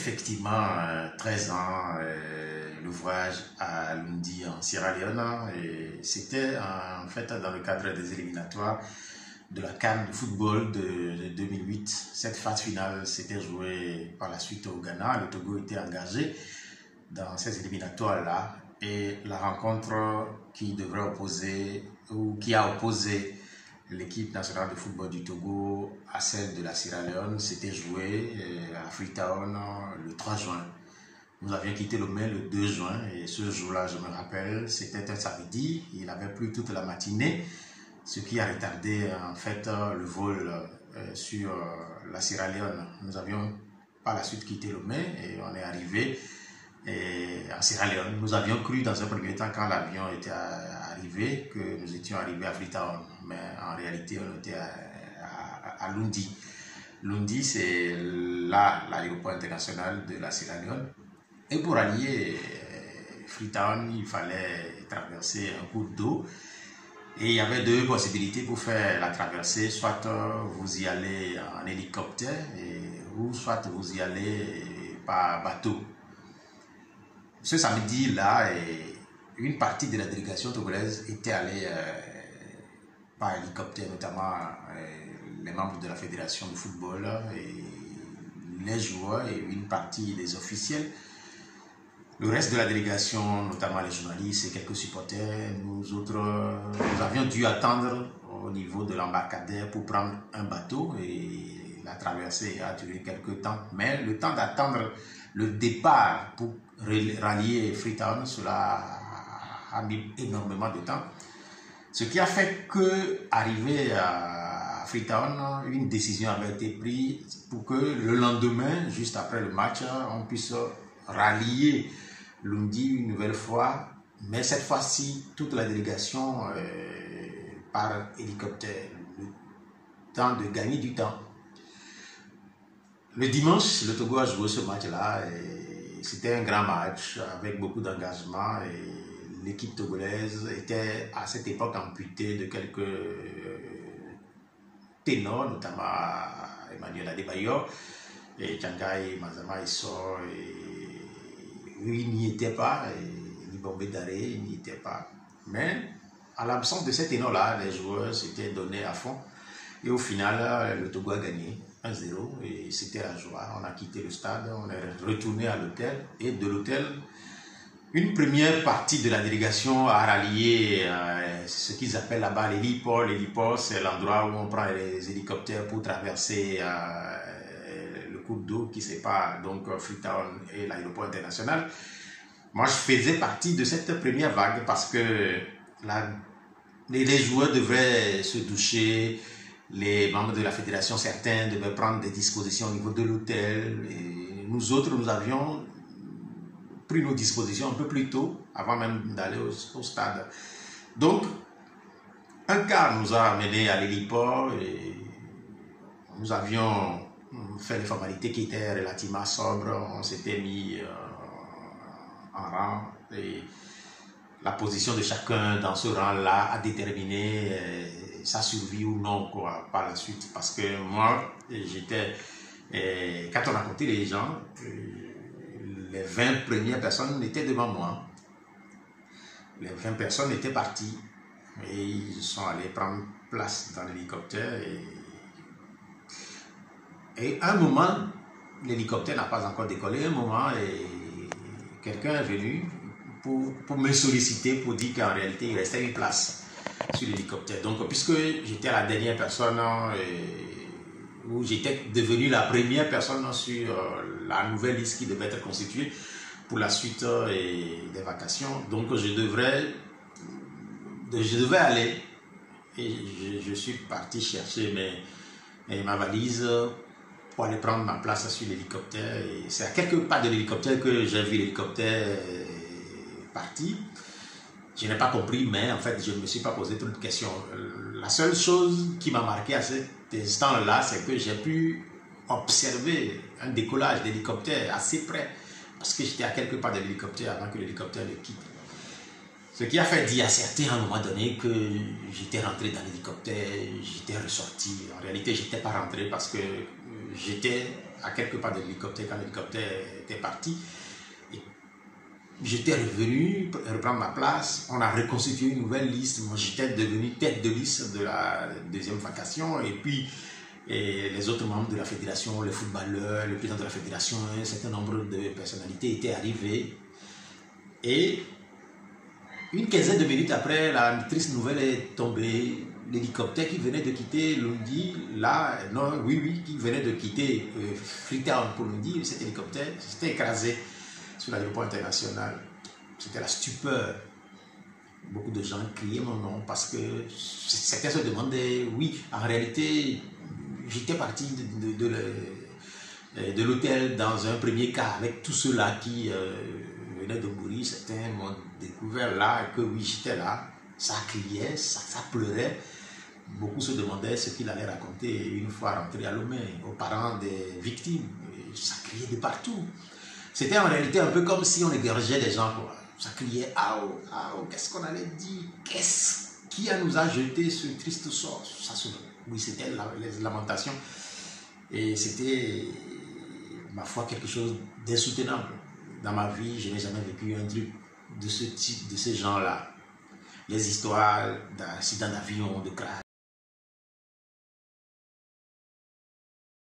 effectivement 13 ans le voyage à Lundi en Sierra Leone et c'était en fait dans le cadre des éliminatoires de la CAN de football de 2008. Cette phase finale s'était jouée par la suite au Ghana. Le Togo était engagé dans ces éliminatoires-là et la rencontre qui devrait opposer ou qui a opposé l'équipe nationale de football du Togo à celle de la Sierra Leone s'était jouée à Freetown le 3 juin. Nous avions quitté Lomé le 2 juin et ce jour-là, je me rappelle, c'était un samedi. Il avait plu toute la matinée, ce qui a retardé en fait le vol sur la Sierra Leone. Nous avions par la suite quitté Lomé et on est arrivé en Sierra Leone. Nous avions cru dans un premier temps quand l'avion était arrivé que nous étions arrivés à Freetown, mais en réalité on était à Lundi. Lundi, c'est là l'aéroport international de la Sierra Leone. Et pour allier Freetown, il fallait traverser un cours d'eau. Et il y avait deux possibilités pour faire la traversée. Soit vous y allez en hélicoptère, ou soit vous y allez par bateau. Ce samedi-là, une partie de la délégation togolaise était allée par hélicoptère, notamment les membres de la fédération de football, et les joueurs et une partie des officiels. Le reste de la délégation, notamment les journalistes et quelques supporters, nous avions dû attendre au niveau de l'embarcadère pour prendre un bateau et la traversée a duré quelques temps. Mais le temps d'attendre le départ pour rallier Freetown, cela a mis énormément de temps. Ce qui a fait que, arrivé à Freetown, une décision avait été prise pour que le lendemain, juste après le match, on puisse rallier Lundi une nouvelle fois, mais cette fois-ci, toute la délégation par hélicoptère. Le temps de gagner du temps. Le dimanche, le Togo a joué ce match-là et c'était un grand match avec beaucoup d'engagement et l'équipe togolaise était à cette époque amputée de quelques ténors, notamment Emmanuel Adebayor et Tchangai, Mazama Isso, et il n'y était pas, et Libombe Daré, il n'y était pas. Mais à l'absence de ces ténors-là, les joueurs s'étaient donnés à fond et au final, le Togo a gagné 1-0 et c'était la joie. On a quitté le stade, on est retourné à l'hôtel et de l'hôtel, une première partie de la délégation a rallié ce qu'ils appellent là-bas l'héliport. L'héliport, c'est l'endroit où on prend les hélicoptères pour traverser le cours d'eau qui sépare donc Freetown et l'aéroport international. Moi, je faisais partie de cette première vague parce que les joueurs devraient se doucher, les membres de la fédération, certains devaient prendre des dispositions au niveau de l'hôtel. Et nous autres, nous avions pris nos dispositions un peu plus tôt, avant même d'aller au stade. Donc, un car nous a amenés à l'héliport et nous avions fait les formalités qui étaient relativement sobres. On s'était mis en rang et la position de chacun dans ce rang-là a déterminé sa survie ou non quoi, par la suite. Parce que moi, quand on a compté les gens, les 20 premières personnes étaient devant moi. Les 20 personnes étaient parties et ils sont allés prendre place dans l'hélicoptère. Et à un moment, l'hélicoptère n'a pas encore décollé. À un moment, quelqu'un est venu pour me solliciter pour dire qu'en réalité, il restait une place sur l'hélicoptère. Donc, puisque j'étais la dernière personne, où j'étais devenu la première personne sur la nouvelle liste qui devait être constituée pour la suite des vacations, donc je devais aller et je suis parti chercher ma valise pour aller prendre ma place sur l'hélicoptère. Et c'est à quelques pas de l'hélicoptère que j'ai vu l'hélicoptère partir. Je n'ai pas compris, mais en fait, je ne me suis pas posé trop de questions. La seule chose qui m'a marqué à cet instant-là, c'est que j'ai pu observer un décollage d'hélicoptère assez près, parce que j'étais à quelques pas de l'hélicoptère avant que l'hélicoptère le quitte. Ce qui a fait dire à certains à un moment donné que j'étais rentré dans l'hélicoptère, j'étais ressorti. En réalité, je n'étais pas rentré parce que j'étais à quelques pas de l'hélicoptère quand l'hélicoptère était parti. J'étais revenu reprendre ma place, on a reconstitué une nouvelle liste, moi j'étais devenu tête de liste de la deuxième vacation et puis les autres membres de la fédération, les footballeurs, le président de la fédération, un certain nombre de personnalités étaient arrivés et une quinzaine de minutes après, la triste nouvelle est tombée. L'hélicoptère qui venait de quitter Lundi, qui venait de quitter Freetown pour Lundi, cet hélicoptère s'était écrasé sur l'aéroport international. C'était la stupeur. Beaucoup de gens criaient mon nom parce que certains se demandaient, oui, en réalité, j'étais parti de l'hôtel dans un premier cas avec tous ceux-là qui venaient de mourir. Certains m'ont découvert là, que oui, j'étais là. Ça criait, ça pleurait. Beaucoup se demandaient ce qu'il allait raconter une fois rentré à Lomé aux parents des victimes. Ça criait de partout. C'était en réalité un peu comme si on égorgeait des gens, quoi. Ça criait, aou, aou, qu'est-ce qu'on allait dire? Qui nous a jeté ce triste sort? Oui, c'était les lamentations. Et c'était, ma foi, quelque chose d'insoutenable. Dans ma vie, je n'ai jamais vécu un truc de ce type, de ces gens-là. Les histoires d'accidents d'avion, de crash.